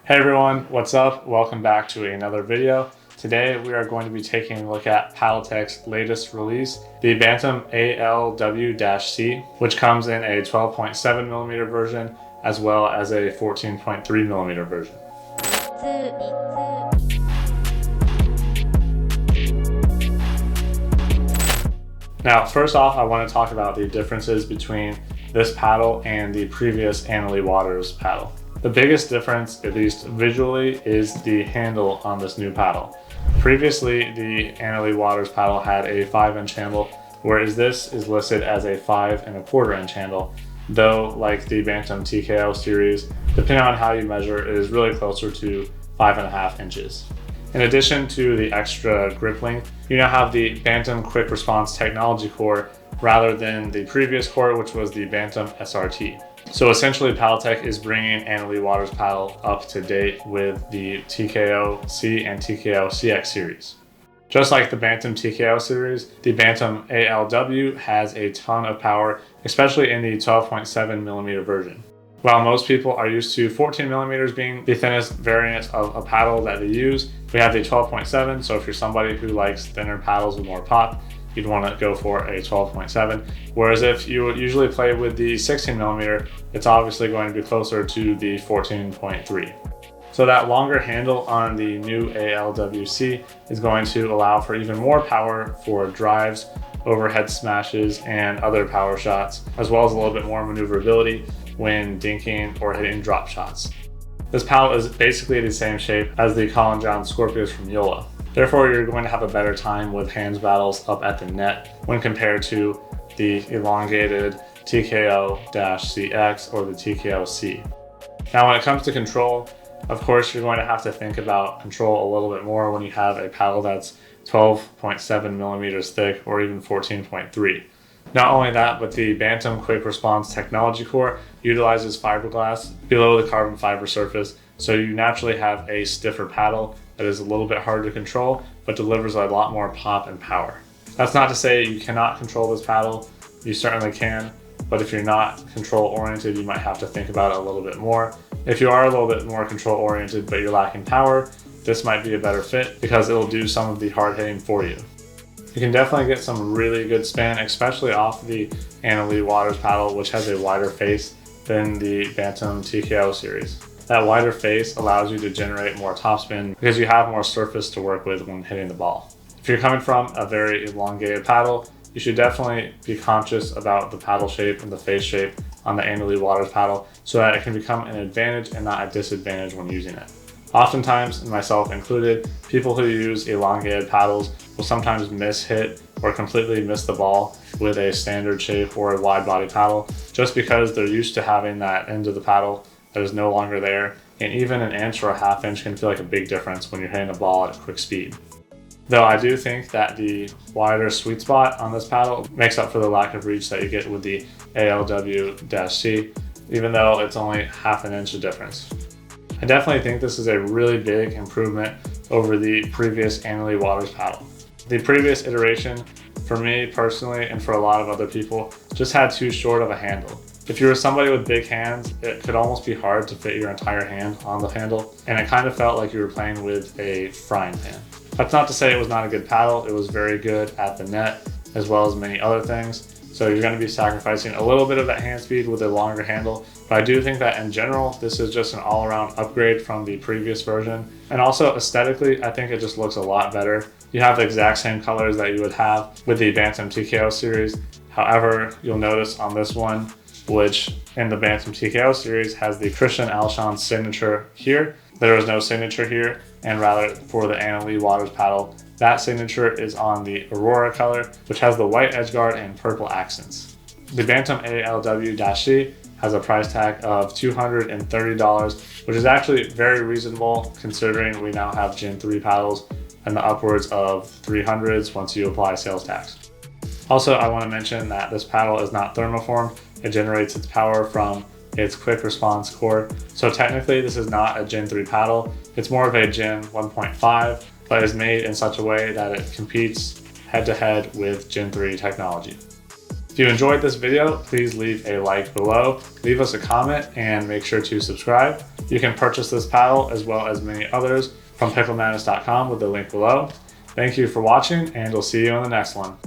Hey everyone, what's up? Welcome back to another video. Today we are going to be taking a look at Paddletek's latest release, the Bantam ALW-C, which comes in a 12.7mm version as well as a 14.3mm version. Now, first off, I want to talk about the differences between this paddle and the previous Annalee Waters paddle. The biggest difference, at least visually, is the handle on this new paddle. Previously, the Annalee Waters paddle had a 5-inch handle, whereas this is listed as a 5.25-inch handle, though like the Bantam TKO series, depending on how you measure, it is really closer to 5.5 inches. In addition to the extra grip length, you now have the Bantam Quick Response Technology core rather than the previous core, which was the Bantam SRT. So essentially, Paddletek is bringing Annalee Waters paddle up to date with the TKO-C and TKO-CX series. Just like the Bantam TKO series, the Bantam ALW has a ton of power, especially in the 12.7mm version. While most people are used to 14mm being the thinnest variant of a paddle that they use, we have the 12.7, so if you're somebody who likes thinner paddles with more pop, you'd want to go for a 12.7. Whereas if you usually play with the 16mm, it's obviously going to be closer to the 14.3. So that longer handle on the new ALW-C is going to allow for even more power for drives, overhead smashes, and other power shots, as well as a little bit more maneuverability when dinking or hitting drop shots. This paddle is basically the same shape as the Colin John Scorpius from Yola. Therefore, you're going to have a better time with hands battles up at the net when compared to the elongated TKO-CX or the TKO-C. Now, when it comes to control, of course, you're going to have to think about control a little bit more when you have a paddle that's 12.7mm thick or even 14.3. Not only that, but the Bantam Quick Response Technology core utilizes fiberglass below the carbon fiber surface, so you naturally have a stiffer paddle that is a little bit harder to control, but delivers a lot more pop and power. That's not to say you cannot control this paddle. You certainly can, but if you're not control oriented, you might have to think about it a little bit more. If you are a little bit more control oriented, but you're lacking power, this might be a better fit because it'll do some of the hard hitting for you. You can definitely get some really good spin, especially off the Annalee Waters paddle, which has a wider face than the Bantam TKO series. That wider face allows you to generate more topspin because you have more surface to work with when hitting the ball. If you're coming from a very elongated paddle, you should definitely be conscious about the paddle shape and the face shape on the Annalee Waters paddle so that it can become an advantage and not a disadvantage when using it. Oftentimes, and myself included, people who use elongated paddles will sometimes miss hit or completely miss the ball with a standard shape or a wide body paddle just because they're used to having that end of the paddle that is no longer there, and even an inch or a half inch can feel like a big difference when you're hitting a ball at a quick speed. Though I do think that the wider sweet spot on this paddle makes up for the lack of reach that you get with the ALW-C, even though it's only half an inch of difference. I definitely think this is a really big improvement over the previous Annalee Waters paddle. The previous iteration, for me personally and for a lot of other people, just had too short of a handle. If you were somebody with big hands, it could almost be hard to fit your entire hand on the handle, and it kind of felt like you were playing with a frying pan. That's not to say it was not a good paddle. It was very good at the net, as well as many other things. So you're going to be sacrificing a little bit of that hand speed with a longer handle. But I do think that in general, this is just an all-around upgrade from the previous version. And also aesthetically, I think it just looks a lot better. You have the exact same colors that you would have with the Bantam TKO series. However, you'll notice on this one, which in the Bantam TKO series has the Christian Alshon signature here. There is no signature here, and rather for the Annalee Waters paddle, that signature is on the Aurora color, which has the white edgeguard and purple accents. The Bantam ALW-C has a price tag of $230, which is actually very reasonable considering we now have Gen 3 paddles and the upwards of 300s once you apply sales tax. Also, I want to mention that this paddle is not thermoformed. It generates its power from its quick response core. So technically this is not a Gen 3 paddle. It's more of a Gen 1.5, but is made in such a way that it competes head to head with Gen 3 technology. If you enjoyed this video, please leave a like below, leave us a comment, and make sure to subscribe. You can purchase this paddle as well as many others from picklemadness.com with the link below. Thank you for watching, and we'll see you in the next one.